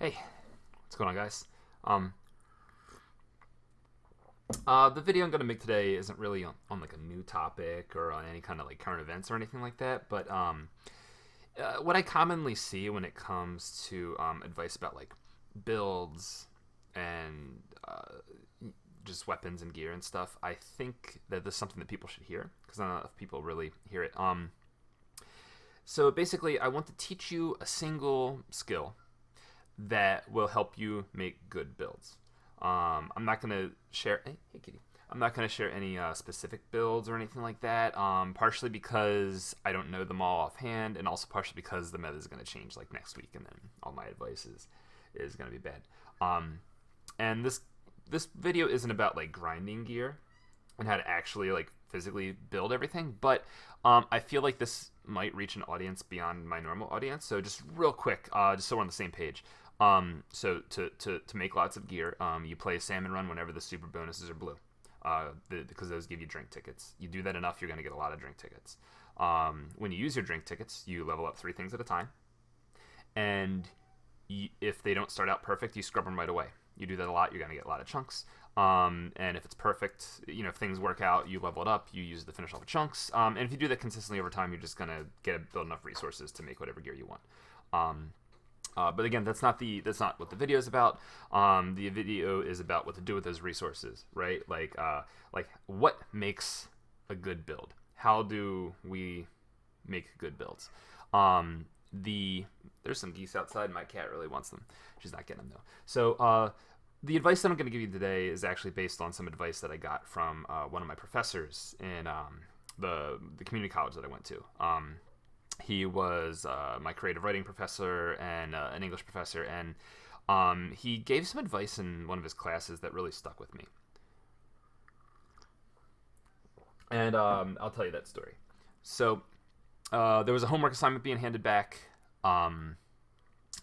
Hey, what's going on, guys? Um, the video I'm going to make today isn't really on like a new topic or on any kind of like current events or anything like that. But what I commonly see when it comes to advice about like builds and just weapons and gear and stuff, I think that this is something that people should hear because not enough people really hear it. So basically, I want to teach you a single skill that will help you make good builds. I'm not gonna share. Hey, kitty. I'm not gonna share any specific builds or anything like that. Partially because I don't know them all offhand, and also partially because the meta is gonna change like next week, and then all my advice is gonna be bad. And this video isn't about like grinding gear and how to actually like physically build everything, but I feel like this might reach an audience beyond my normal audience. So just real quick, just so we're on the same page. So to make lots of gear, you play a salmon run whenever the super bonuses are blue, because those give you drink tickets. You do that enough, you're going to get a lot of drink tickets. When you use your drink tickets, you level up 3 things at a time, and if they don't start out perfect, you scrub them right away. You do that a lot, you're going to get a lot of chunks. And if it's perfect, if things work out, you level it up, you use it to finish off the chunks. And if you do that consistently over time, you're just going to build enough resources to make whatever gear you want. But again, that's not what the video is about. The video is about what to do with those resources, right? Like what makes a good build? How do we make good builds? There's some geese outside. My cat really wants them. She's not getting them though. So the advice that I'm going to give you today is actually based on some advice that I got from one of my professors in the community college that I went to. He was my creative writing professor and an English professor, and he gave some advice in one of his classes that really stuck with me. And I'll tell you that story. So there was a homework assignment being handed back.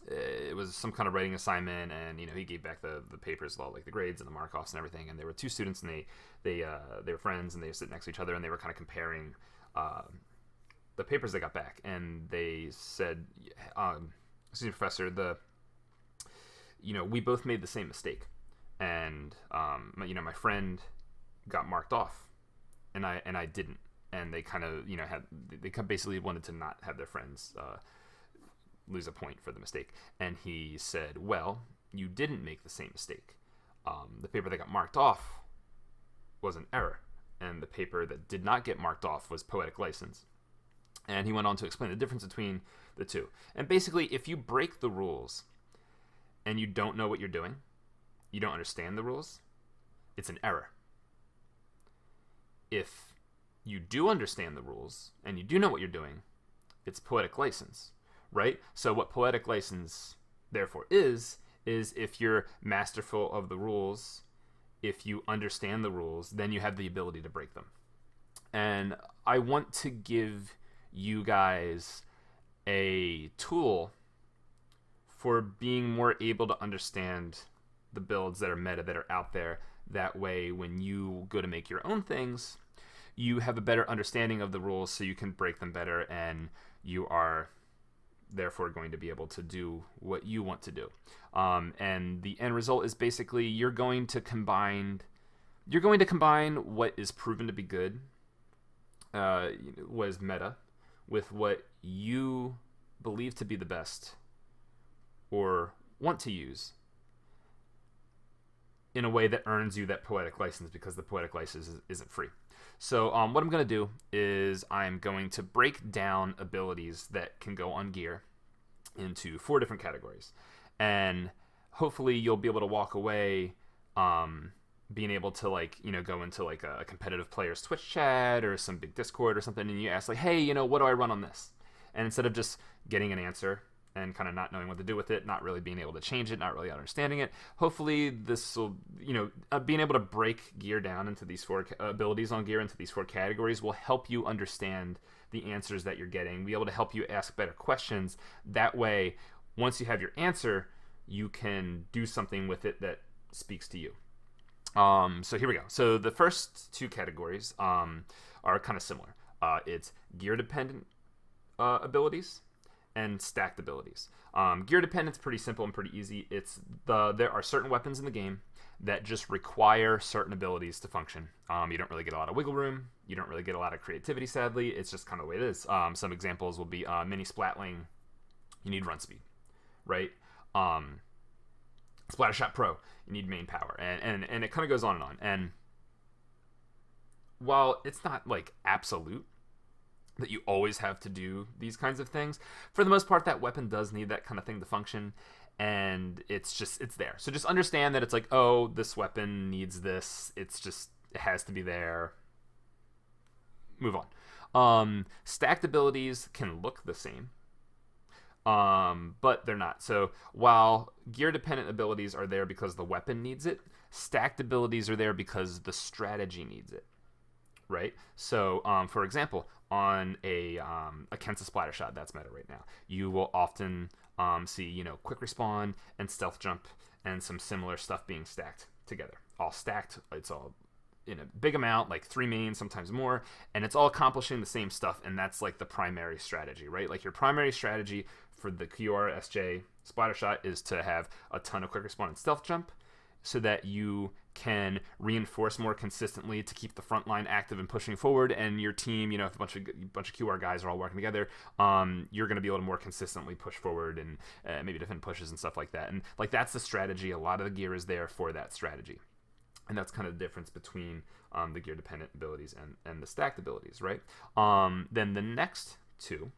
It was some kind of writing assignment, and he gave back the papers, like the grades and the mark-offs and everything. And there were 2 students, and they were friends, and they were sitting next to each other, and they were kind of comparing the papers they got back, and they said, excuse me, professor, we both made the same mistake, and my friend got marked off, and I didn't, and they kind of they basically wanted to not have their friends lose a point for the mistake. And he said, well, you didn't make the same mistake. The paper that got marked off was an error, and the paper that did not get marked off was poetic license. And he went on to explain the difference between the two. And basically, if you break the rules and you don't know what you're doing, you don't understand the rules, it's an error. If you do understand the rules and you do know what you're doing, it's poetic license, right? So what poetic license therefore is if you're masterful of the rules, if you understand the rules, then you have the ability to break them. And I want to give you guys a tool for being more able to understand the builds that are meta, that are out there. That way, when you go to make your own things, you have a better understanding of the rules, so you can break them better, and you are therefore going to be able to do what you want to do. And the end result is basically you're going to combine what is proven to be good, what is meta, with what you believe to be the best or want to use in a way that earns you that poetic license, because the poetic license isn't free. So what I'm going to do is I'm going to break down abilities that can go on gear into 4 different categories. And hopefully you'll be able to walk away being able to go into like a competitive player's Twitch chat or some big Discord or something, and you ask like, hey, what do I run on this? And instead of just getting an answer and kind of not knowing what to do with it, not really being able to change it, not really understanding it, hopefully this will, being able to break gear down into these 4 abilities on gear into these 4 categories will help you understand the answers that you're getting, be able to help you ask better questions. That way, once you have your answer, you can do something with it that speaks to you. So here we go. So the first 2 categories are kind of similar. It's gear dependent abilities and stacked abilities. Gear dependence pretty simple and pretty easy. There are certain weapons in the game that just require certain abilities to function. You don't really get a lot of wiggle room. You don't really get a lot of creativity, sadly. It's just kind of the way it is. Some examples will be mini splatling. You need run speed, right? Splattershot Pro, you need main power, and it kind of goes on and on. And while it's not like absolute that you always have to do these kinds of things, for the most part, that weapon does need that kind of thing to function, and it's there. So just understand that it's like, oh, this weapon needs this. It has to be there. Move on. Stacked abilities can look the same, but they're not. So while gear dependent abilities are there because the weapon needs it, stacked abilities are there because the strategy needs it, right? So for example, on a Kensa Splattershot that's meta right now, you will often see quick respawn and stealth jump and some similar stuff being stacked together. All stacked, it's all in a big amount, like 3 mains, sometimes more, and it's all accomplishing the same stuff, and that's like the primary strategy, right? Like your primary strategy for the QRSJ Splattershot is to have a ton of quick respawn and stealth jump so that you can reinforce more consistently to keep the front line active and pushing forward, and your team, if a bunch of QR guys are all working together, you're going to be able to more consistently push forward and maybe defend pushes and stuff like that. And like that's the strategy. A lot of the gear is there for that strategy. And that's kind of the difference between the gear-dependent abilities and the stacked abilities, right? Then the next two...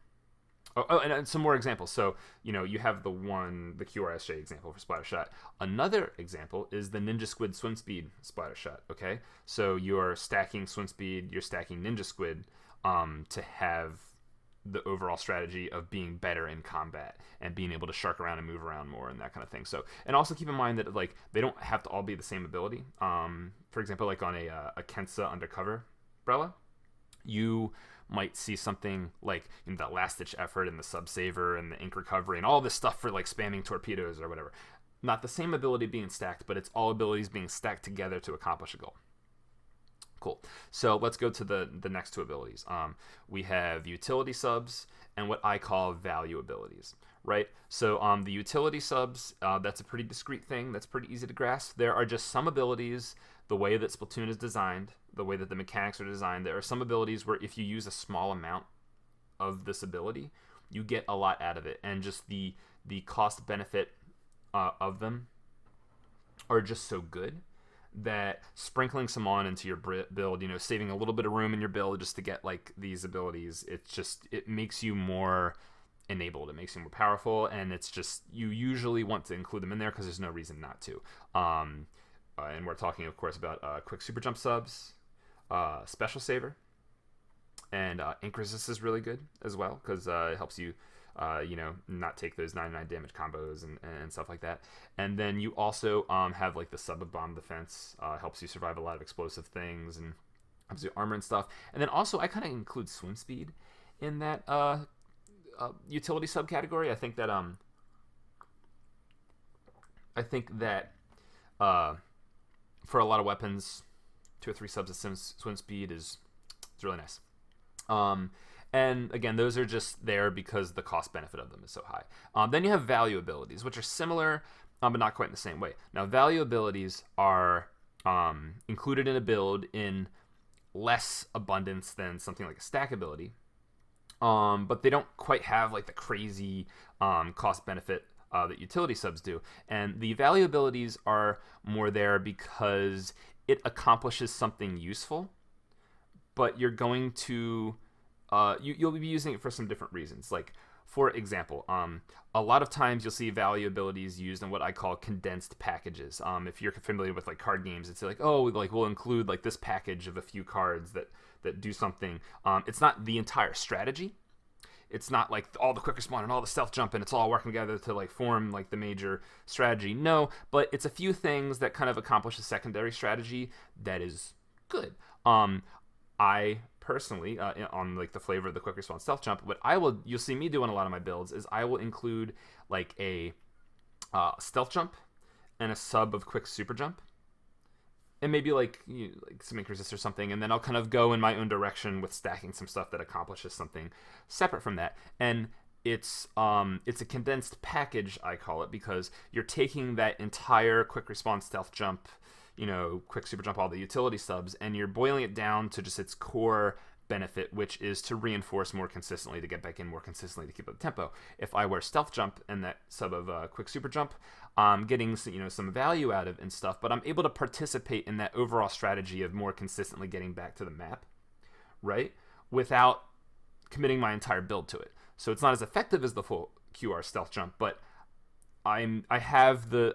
and some more examples. So, you have the QRSJ example for Splattershot. Another example is the Ninja Squid Swim Speed Splattershot, okay? So you're stacking Swim Speed, you're stacking Ninja Squid to have the overall strategy of being better in combat and being able to shark around and move around more and that kind of thing. So, and also keep in mind that like they don't have to all be the same ability. For example, like on a Kensa Undercover Brella, you might see something like the last ditch effort and the sub saver and the ink recovery and all this stuff for like spamming torpedoes or whatever. Not the same ability being stacked, but it's all abilities being stacked together to accomplish a goal. Cool. So let's go to the next two abilities. We have utility subs and what I call value abilities, right? So the utility subs, that's a pretty discrete thing. That's pretty easy to grasp. There are just some abilities, the way that Splatoon is designed, the way that the mechanics are designed, there are some abilities where if you use a small amount of this ability, you get a lot out of it. And just the cost benefit of them are just so good that sprinkling some on into your build, saving a little bit of room in your build just to get like these abilities, it makes you more enabled, it makes you more powerful, and it's just, you usually want to include them in there because there's no reason not to. And we're talking, of course, about quick super jump subs, special saver, and ink resist is really good as well because it helps you not take those 99 damage combos and stuff like that. And then you also have like the sub bomb defense, helps you survive a lot of explosive things and gives you armor and stuff. And then also I kind of include swim speed in that utility subcategory. I think that for a lot of weapons, 2 or 3 subs of swim speed is really nice. And again, those are just there because the cost benefit of them is so high. Then you have value abilities, which are similar, but not quite in the same way. Now, value abilities are included in a build in less abundance than something like a stack ability, but they don't quite have like the crazy cost benefit that utility subs do. And the value abilities are more there because it accomplishes something useful, but you're going to you'll be using it for some different reasons. Like, for example, a lot of times you'll see value abilities used in what I call condensed packages. If you're familiar with like card games, it's like, oh, like we'll include like this package of a few cards that do something. It's not the entire strategy. It's not like all the quick respawn and all the stealth jump and it's all working together to like form like the major strategy. No, but it's a few things that kind of accomplish a secondary strategy that is good. I personally, on like the flavor of the quick respawn stealth jump, you'll see me doing a lot of my builds is I will include like a stealth jump and a sub of quick super jump, and maybe like some ink resist or something, and then I'll kind of go in my own direction with stacking some stuff that accomplishes something separate from that. And it's a condensed package, I call it, because you're taking that entire quick response stealth jump, quick super jump, all the utility subs, and you're boiling it down to just its core benefit, which is to reinforce more consistently, to get back in more consistently, to keep up the tempo. If I wear stealth jump and that sub of quick super jump, I'm getting some value out of and stuff, but I'm able to participate in that overall strategy of more consistently getting back to the map, right? Without committing my entire build to it. So it's not as effective as the full QR stealth jump, but I have the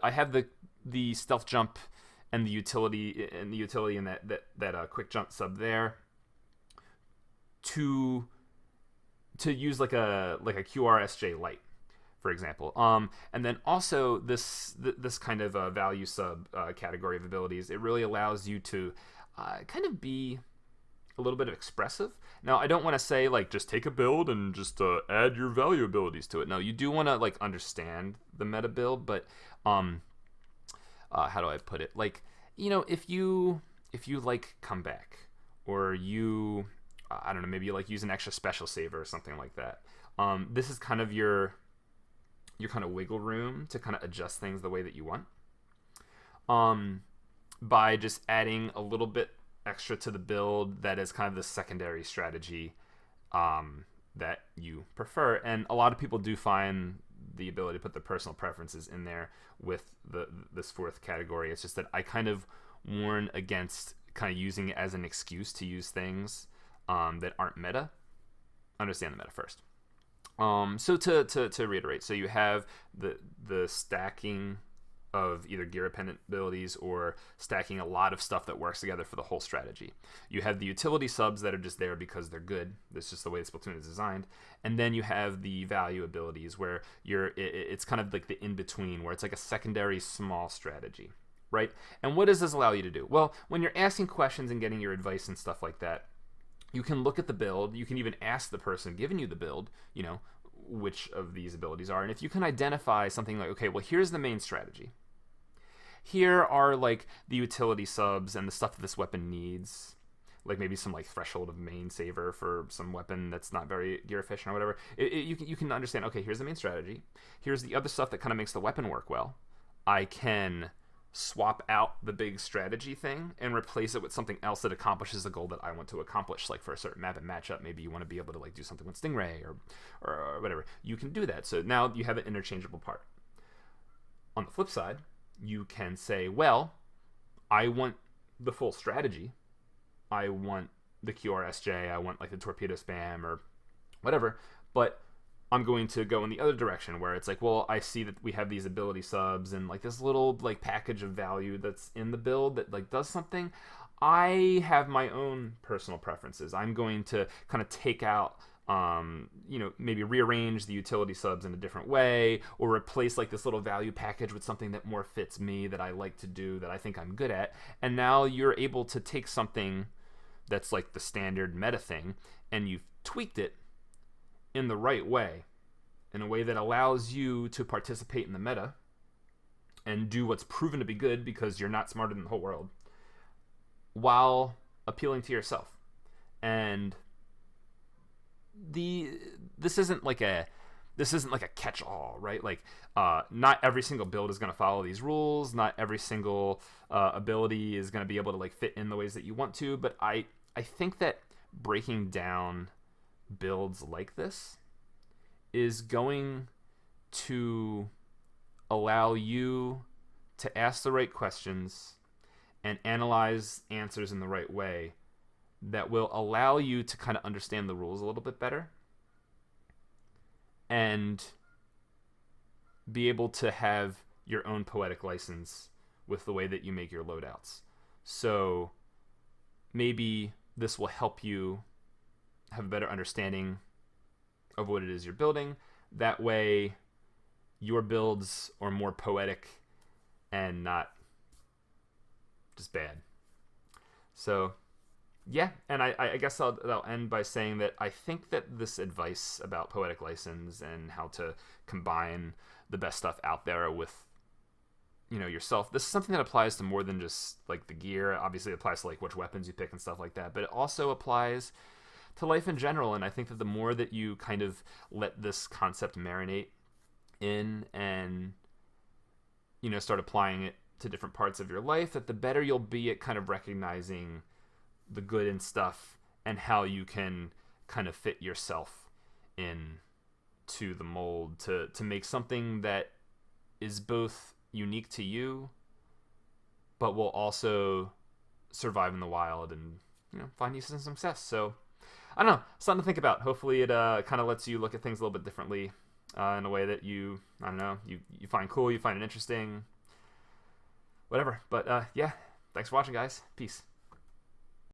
stealth jump and the utility and that quick jump sub there to use like a QRSJ light, for example. And then also this kind of value sub category of abilities, it really allows you to kind of be a little bit of expressive. Now, I don't want to say like just take a build and just add your value abilities to it. No, you do want to like understand the meta build, but how do I put it? Like, if you like comeback, or you I don't know, maybe you like use an extra special saver or something like that. This is kind of your kind of wiggle room to kind of adjust things the way that you want. By just adding a little bit extra to the build that is kind of the secondary strategy that you prefer. And a lot of people do find the ability to put their personal preferences in there with this fourth category. It's just that I kind of warn against kind of using it as an excuse to use things that aren't meta. Understand the meta first. So to reiterate, so you have the stacking of either gear appendant abilities or stacking a lot of stuff that works together for the whole strategy. You have the utility subs that are just there because they're good. That's just the way Splatoon is designed. And then you have the value abilities where it's kind of like the in-between, where it's like a secondary small strategy, right? And what does this allow you to do? Well, when you're asking questions and getting your advice and stuff like that, you can look at the build. You can even ask the person giving you the build, which of these abilities are. And if you can identify something like, okay, well, here's the main strategy. Here are like the utility subs and the stuff that this weapon needs, like maybe some like threshold of main saver for some weapon that's not very gear efficient or whatever. You can understand, okay, here's the main strategy. Here's the other stuff that kind of makes the weapon work well. I can swap out the big strategy thing and replace it with something else that accomplishes the goal that I want to accomplish. Like for a certain map and matchup, maybe you want to be able to like do something with Stingray or whatever. You can do that. So now you have an interchangeable part. On the flip side, you can say, well, I want the full strategy. I want the QRSJ. I want like the torpedo spam or whatever. But I'm going to go in the other direction where it's like, well, I see that we have these ability subs and like this little like package of value that's in the build that like does something. I have my own personal preferences. I'm going to kind of take out maybe rearrange the utility subs in a different way, or replace like this little value package with something that more fits me, that I like to do, that I think I'm good at. And now you're able to take something that's like the standard meta thing, and you've tweaked it in the right way, in a way that allows you to participate in the meta and do what's proven to be good because you're not smarter than the whole world, while appealing to yourself. And this isn't like a catch-all, right? Like not every single build is going to follow these rules. Not every single ability is going to be able to like fit in the ways that you want to. But I think that breaking down builds like this is going to allow you to ask the right questions and analyze answers in the right way that will allow you to kind of understand the rules a little bit better and be able to have your own poetic license with the way that you make your loadouts. So maybe this will help you have a better understanding of what it is you're building. That way your builds are more poetic and not just bad. So yeah, and I guess I'll end by saying that I think that this advice about poetic license and how to combine the best stuff out there with, yourself, this is something that applies to more than just like the gear. Obviously it applies to like which weapons you pick and stuff like that, but it also applies to life in general. And I think that the more that you kind of let this concept marinate in and, you know, start applying it to different parts of your life, that the better you'll be at kind of recognizing the good in stuff and how you can kind of fit yourself in to the mold to make something that is both unique to you but will also survive in the wild and, you know, find you some success. So I don't know, something to think about. Hopefully it kind of lets you look at things a little bit differently in a way that you, I don't know, you find cool, you find it interesting, whatever. But yeah, thanks for watching, guys. Peace.